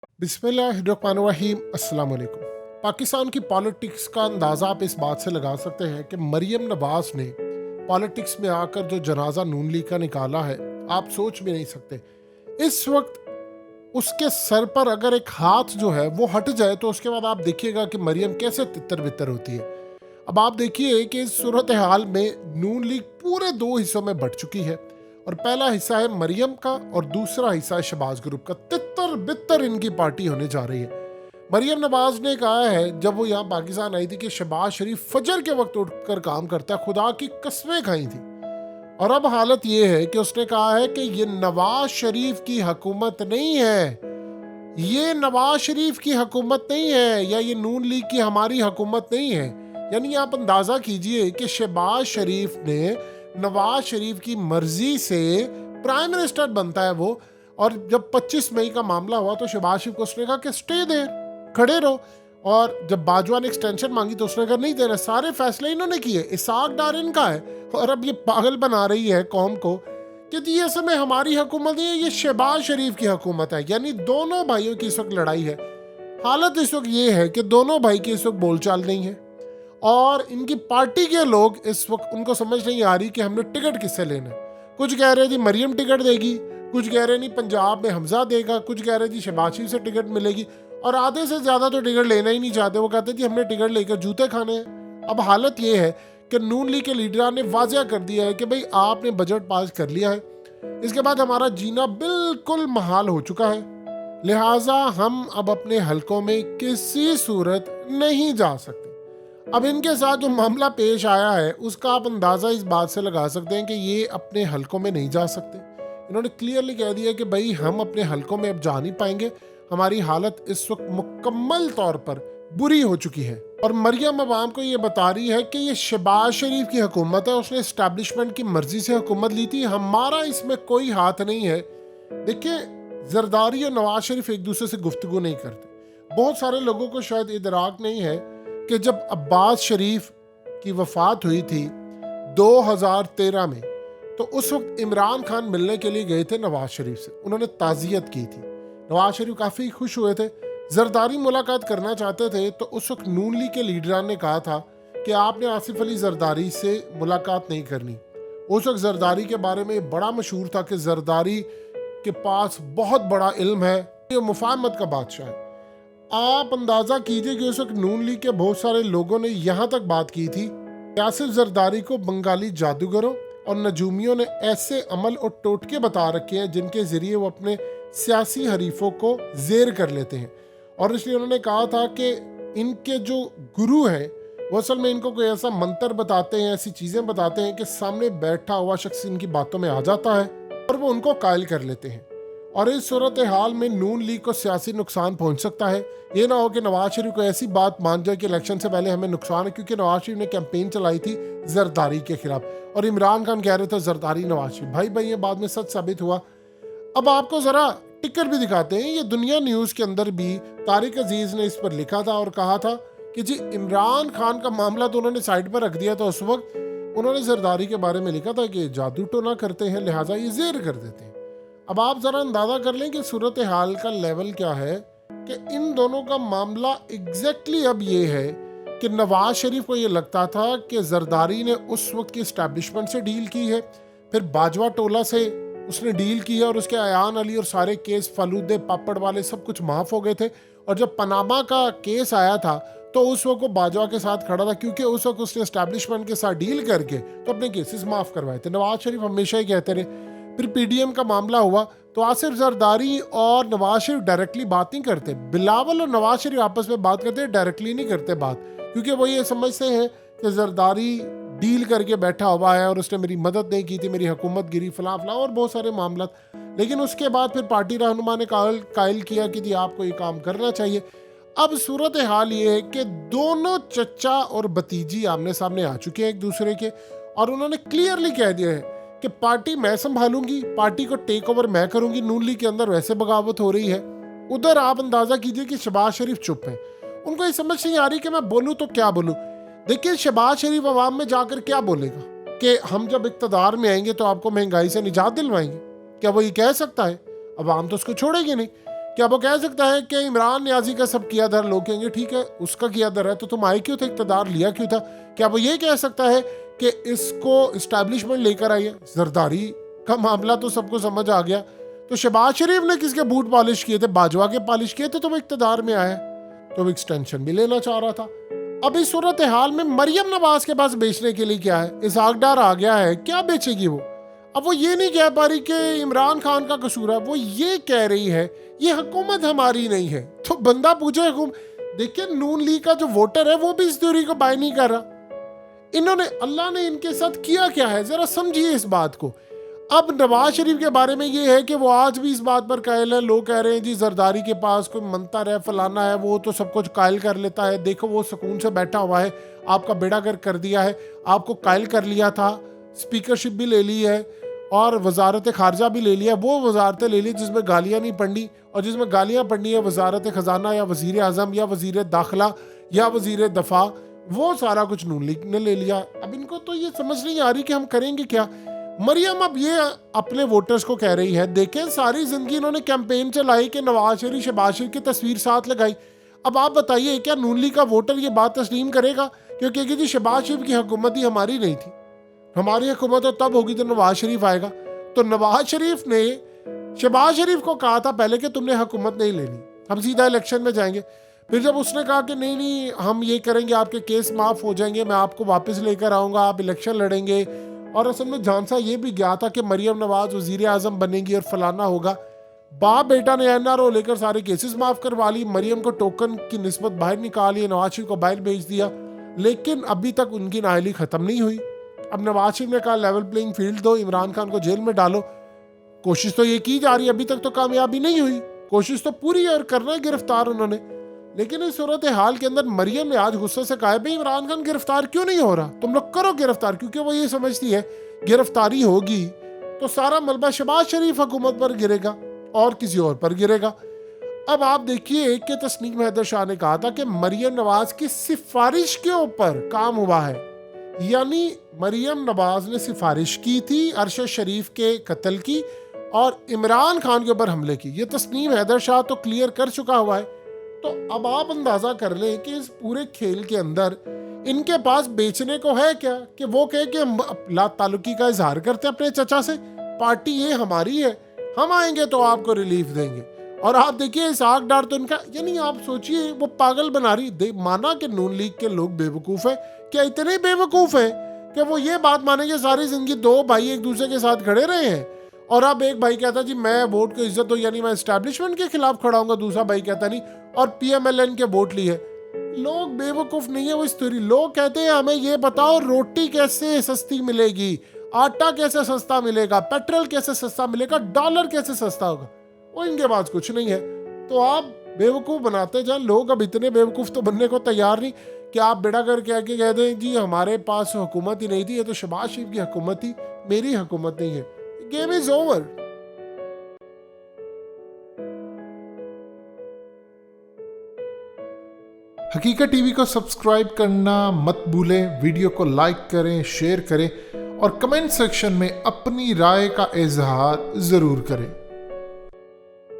बिस्मिल्लाहिर्रहमानिर्रहीम। अस्सलाम वालेकुम। पाकिस्तान की पॉलिटिक्स का अंदाज़ा आप इस बात से लगा सकते हैं कि मरीम नवाज़ ने पॉलिटिक्स में आकर जो जनाजा नून लीग का निकाला है, आप सोच भी नहीं सकते। इस वक्त उसके सर पर अगर एक हाथ जो है वो हट जाए तो उसके बाद आप देखिएगा कि मरियम कैसे तितर बितर होती है। अब आप देखिए कि इस सूरत हाल में नून लीग पूरे दो हिस्सों में बंट चुकी है, और पहला हिस्सा है मरियम का और दूसरा हिस्सा है शहबाज ग्रुप का। तितर बितर इनकी पार्टी होने जा रही है। मरियम नवाज ने कहा है जब वो यहाँ पाकिस्तान आई थी कि शहबाज शरीफ फजर के वक्त उठकर काम करता है, खुदा की कस्में खाई थी। और अब हालत ये है कि उसने कहा है कि ये नवाज शरीफ की हुकूमत नहीं है, ये नवाज शरीफ की हुकूमत नहीं है, या ये नून लीग की हमारी हुकूमत नहीं है। यानी आप अंदाजा कीजिए कि शहबाज शरीफ ने नवाज शरीफ की मर्जी से प्राइम मिनिस्टर बनता है वो। और जब 25 मई का मामला हुआ तो शहबाज शरीफ को उसने कहा कि स्टे देर, खड़े रहो। और जब बाजवा ने एक्सटेंशन मांगी तो उसने कहा नहीं देना। सारे फैसले इन्होंने किए, इसाक डार इनका है। और अब ये पागल बना रही है कौम को कि जी ये समय हमारी हुकूमत नहीं है, ये शहबाज शरीफ की हुकूमत है। यानी दोनों भाइयों की इस वक्त लड़ाई है। हालत इस वक्त ये है कि दोनों भाई की इस वक्त बोलचाल नहीं है, और इनकी पार्टी के लोग इस वक्त उनको समझ नहीं आ रही कि हमने टिकट किससे लेना है। कुछ कह रहे थी मरियम टिकट देगी, कुछ कह रहे नहीं पंजाब में हमजा देगा, कुछ कह रहे थी शहबाज शरीफ से टिकट मिलेगी, और आधे से ज़्यादा तो टिकट लेना ही नहीं चाहते। वो कहते थी हमने टिकट लेकर जूते खाने हैं। अब हालत ये है कि नून लीग के लीडरान ने वाज़ह कर दिया है कि भाई आपने बजट पास कर लिया है, इसके बाद हमारा जीना बिल्कुल महाल हो चुका है, लिहाजा हम अब अपने हलकों में किसी सूरत नहीं जा सकते। अब इनके साथ जो मामला पेश आया है उसका आप अंदाज़ा इस बात से लगा सकते हैं कि ये अपने हलकों में नहीं जा सकते। इन्होंने क्लियरली कह दिया कि भाई हम अपने हलकों में अब जा नहीं पाएंगे, हमारी हालत इस वक्त मुकम्मल तौर पर बुरी हो चुकी है। और मरियम अवाम को ये बता रही है कि ये शहबाज शरीफ की हुकूमत है, उसने एस्टैब्लिशमेंट की मर्जी से हुकूमत ली थी, हमारा इसमें कोई हाथ नहीं है। देखिए, जरदारी और नवाज शरीफ एक दूसरे से गुफ्तगू नहीं करते। बहुत सारे लोगों को शायद इदराक नहीं है कि जब अब्बास शरीफ की वफात हुई थी 2013 में, तो उस वक्त इमरान खान मिलने के लिए गए थे नवाज शरीफ से, उन्होंने ताज़ियत की थी। नवाज शरीफ काफ़ी खुश हुए थे, जरदारी मुलाकात करना चाहते थे। तो उस वक्त नून लीग के लीडरान ने कहा था कि आपने आसिफ अली जरदारी से मुलाकात नहीं करनी। उस वक्त जरदारी के बारे में बड़ा मशहूर था कि जरदारी के पास बहुत बड़ा इल्म है, ये मुफाहमत का बादशाह है। आप अंदाज़ा कीजिए कि उस वक्त नून लीग के बहुत सारे लोगों ने यहाँ तक बात की थी कि आसिफ जरदारी को बंगाली जादूगरों और नजूमियों ने ऐसे अमल और टोटके बता रखे हैं जिनके ज़रिए वो अपने सियासी हरीफों को ज़ेर कर लेते हैं। और इसलिए उन्होंने कहा था कि इनके जो गुरु हैं वो असल में इनको कोई ऐसा मंत्र बताते हैं, ऐसी चीज़ें बताते हैं कि सामने बैठा हुआ शख्स इनकी बातों में आ जाता है और वो उनको कायल कर लेते हैं। और इस सूरत हाल में नून लीग को सियासी नुकसान पहुंच सकता है। ये ना हो कि नवाज शरीफ को ऐसी बात मान जाए कि इलेक्शन से पहले हमें नुकसान है, क्योंकि नवाज शरीफ ने कैंपेन चलाई थी जरदारी के खिलाफ और इमरान खान कह रहे थे जरदारी नवाज शरीफ भाई भाई, ये बाद में सच साबित हुआ। अब आपको ज़रा टिकर भी दिखाते हैं। ये दुनिया न्यूज़ के अंदर भी तारिक अजीज़ ने इस पर लिखा था और कहा था कि जी इमरान खान का मामला तो उन्होंने साइड पर रख दिया था। उस वक्त उन्होंने जरदारी के बारे में लिखा था कि जादू टोना करते हैं, लिहाजा ये ज़ेर कर देते हैं। अब आप ज़रा अंदाज़ा कर लें कि सूरत हाल का लेवल क्या है कि इन दोनों का मामला एग्जैक्टली अब ये है कि नवाज शरीफ को ये लगता था कि जरदारी ने उस वक्त की इस्टेब्लिशमेंट से डील की है, फिर बाजवा टोला से उसने डील की है, और उसके अयान अली और सारे केस फालूदे पापड़ वाले सब कुछ माफ़ हो गए थे। और जब पनामा का केस आया था तो उस वक्त वो बाजवा के साथ खड़ा था, क्योंकि उस वक्त उसने इस्टेब्लिशमेंट के साथ डील करके तो अपने केसेस माफ़ करवाए थे। नवाज शरीफ हमेशा ही कहते रहे। फिर पीडीएम का मामला हुआ तो आसिफ जरदारी और नवाज शरीफ डायरेक्टली बात नहीं करते, बिलावल और नवाज शरीफ आपस में बात करते हैं, डायरेक्टली नहीं करते बात, क्योंकि वो ये समझते हैं कि जरदारी डील करके बैठा हुआ है और उसने मेरी मदद नहीं की थी, मेरी हुकूमत गिरी, फलां फलां और बहुत सारे मामला। लेकिन उसके बाद फिर पार्टी रहनुमा ने कायल किया कि जी आपको ये काम करना चाहिए। अब सूरत हाल ये है कि दोनों चचा और भतीजी आमने सामने आ चुके हैं एक दूसरे के, और उन्होंने क्लियरली कह दिया है कि पार्टी मैं संभालूंगी, पार्टी को टेक ओवर मैं करूंगी। नून लीग के अंदर वैसे बगावत हो रही है, उधर आप अंदाजा कीजिए कि शहबाज शरीफ चुप है। उनको ये समझ नहीं आ रही कि मैं बोलूं तो क्या बोलूं। देखिए, शहबाज शरीफ अवाम में जाकर क्या बोलेगा कि हम जब इक्तदार में आएंगे तो आपको महंगाई से निजात दिलवाएंगे, क्या वो ये कह सकता है? अवाम तो उसको छोड़ेगी नहीं। کیا وہ کہہ سکتا ہے کہ عمران نیازی کا سب کیا در؟ لوگ کہیں گے ٹھیک ہے اس کا کیا در ہے تو تم آئے کیوں تھے، اقتدار لیا کیوں تھا؟ کیا وہ یہ کہہ سکتا ہے کہ اس کو اسٹیبلشمنٹ لے کر آئی ہے؟ زرداری کا معاملہ تو سب کو سمجھ آ گیا. تو شہباز شریف نے کس کے بوٹ پالش کیے تھے؟ باجوہ کے پالش کیے تھے. تم اقتدار میں آئے تو ایکسٹینشن بھی لینا چاہ رہا تھا. اب اس صورتحال میں مریم نواز کے پاس بیچنے کے لیے کیا ہے؟ اسحاق ڈار آ گیا ہے، کیا بیچے گی وہ؟ اب وہ یہ نہیں کہہ پا رہی کہ عمران خان کا قصور ہے، وہ یہ کہہ رہی ہے یہ حکومت ہماری نہیں ہے. تو بندہ پوچھے دیکھیں نون لیگ کا جو ووٹر ہے وہ بھی اس تھیوری کو بائی نہیں کر رہا. اللہ نے ان کے ساتھ کیا ہے، ذرا سمجھیے اس بات کو. اب نواز شریف کے بارے میں یہ ہے کہ وہ آج بھی اس بات پر قائل ہے. لوگ کہہ رہے ہیں جی زرداری کے پاس کوئی منتر ہے، فلانا ہے، وہ تو سب کچھ قائل کر لیتا ہے. دیکھو وہ سکون سے بیٹھا ہوا ہے، آپ کا بیڑا گر کر دیا ہے، آپ کو قائل کر لیا تھا، اسپیکرشپ بھی لے لی ہے اور وزارت خارجہ بھی لے لیا. وہ وزارتیں لے لی جس میں گالیاں نہیں پڑھنی، اور جس میں گالیاں پڑھنی ہے وزارت خزانہ یا وزیر اعظم یا وزیر داخلہ یا وزیر دفاع، وہ سارا کچھ نون لیگ نے لے لیا. اب ان کو تو یہ سمجھ نہیں آ رہی کہ ہم کریں گے کیا. مریم اب یہ اپنے ووٹرز کو کہہ رہی ہے، دیکھیں ساری زندگی انہوں نے کیمپین چلائی کہ نواز شریف شہباز شریف کی تصویر ساتھ لگائی. اب آپ بتائیے کیا نون لیگ کا ووٹر یہ بات تسلیم کرے گا کیونکہ جی شہباز شریف کی حکومت ہی ہماری نہیں تھی، ہماری حکومت تو تب ہوگی تو نواز شریف آئے گا. تو نواز شریف نے شہباز شریف کو کہا تھا پہلے کہ تم نے حکومت نہیں لینی، ہم سیدھا الیکشن میں جائیں گے. پھر جب اس نے کہا کہ نہیں ہم یہ کریں گے، آپ کے کیس معاف ہو جائیں گے، میں آپ کو واپس لے کر آؤں گا، آپ الیکشن لڑیں گے. اور اصل میں جھانسا یہ بھی گیا تھا کہ مریم نواز وزیر اعظم بنے گی اور فلانا ہوگا. باپ بیٹا نے NRO لے کر سارے کیسز معاف کروا لی، مریم کو ٹوکن کی نسبت باہر نکالی، نواز شریف کو باہر بھیج دیا. لیکن ابھی تک ان کی نااہلی ختم نہیں ہوئی. اب نواز شریف نے کہا لیول پلینگ فیلڈ دو، عمران خان کو جیل میں ڈالو. کوشش تو یہ کی جا رہی ہے، ابھی تک تو کامیابی نہیں ہوئی. کوشش تو پوری اور کرنا ہے گرفتار انہوں نے. لیکن اس صورتحال کے اندر مریم نے آج غصے سے کہا بھائی عمران خان گرفتار کیوں نہیں ہو رہا، تم لوگ کرو گرفتار. کیونکہ وہ یہ سمجھتی ہے گرفتاری ہوگی تو سارا ملبہ شہباز شریف حکومت پر گرے گا اور کسی اور پر گرے گا. اب آپ دیکھیے کہ تسنیم حیدر شاہ نے کہا تھا کہ مریم نواز کی سفارش کے اوپر کام ہوا ہے، یعنی مریم نواز نے سفارش کی تھی ارشد شریف کے قتل کی اور عمران خان کے اوپر حملے کی. یہ تسنیم حیدر شاہ تو کلیئر کر چکا ہوا ہے. تو اب آپ اندازہ کر لیں کہ اس پورے کھیل کے اندر ان کے پاس بیچنے کو ہے کیا کہ وہ کہے کہ ہم لا تعلقی کا اظہار کرتے اپنے چچا سے، پارٹی یہ ہماری ہے، ہم آئیں گے تو آپ کو ریلیف دیں گے. اور آپ دیکھیے اسحاق ڈار تو ان کا، یعنی آپ سوچئے وہ پاگل بنا رہی. مانا کہ نون لیگ کے لوگ بے وقوف ہیں، کیا اتنے بے وقوف ہیں کہ وہ یہ بات مانیں گے ساری زندگی دو بھائی ایک دوسرے کے ساتھ کھڑے رہے ہیں اور اب ایک بھائی کہتا جی میں ووٹ کو عزت دو، یعنی میں اسٹیبلشمنٹ کے خلاف کھڑا ہوں گا، دوسرا بھائی کہتا نہیں، اور PMLN کے ووٹ لیے. لوگ بے وقوف نہیں ہے وہ اس طوری. لوگ کہتے ہیں ہمیں یہ بتاؤ روٹی کیسے سستی ملے گی، آٹا کیسے سستا ملے گا، پیٹرول کیسے سستا ملے گا، ڈالر کیسے سستا ہوگا. وہ ان کے پاس کچھ نہیں ہے. تو آپ بے وقوف بناتے جائیں. لوگ اب اتنے بے وقوف تو بننے کو تیار نہیں کہ آپ بیڑا کر کے کہہ دیں جی ہمارے پاس حکومت ہی نہیں تھی، یہ تو شہباز شریف کی حکومت تھی، میری حکومت نہیں ہے. Game is over. حقیقت ٹی وی کو سبسکرائب کرنا مت بھولیں، ویڈیو کو لائک کریں، شیئر کریں اور کمنٹ سیکشن میں اپنی رائے کا اظہار ضرور کریں.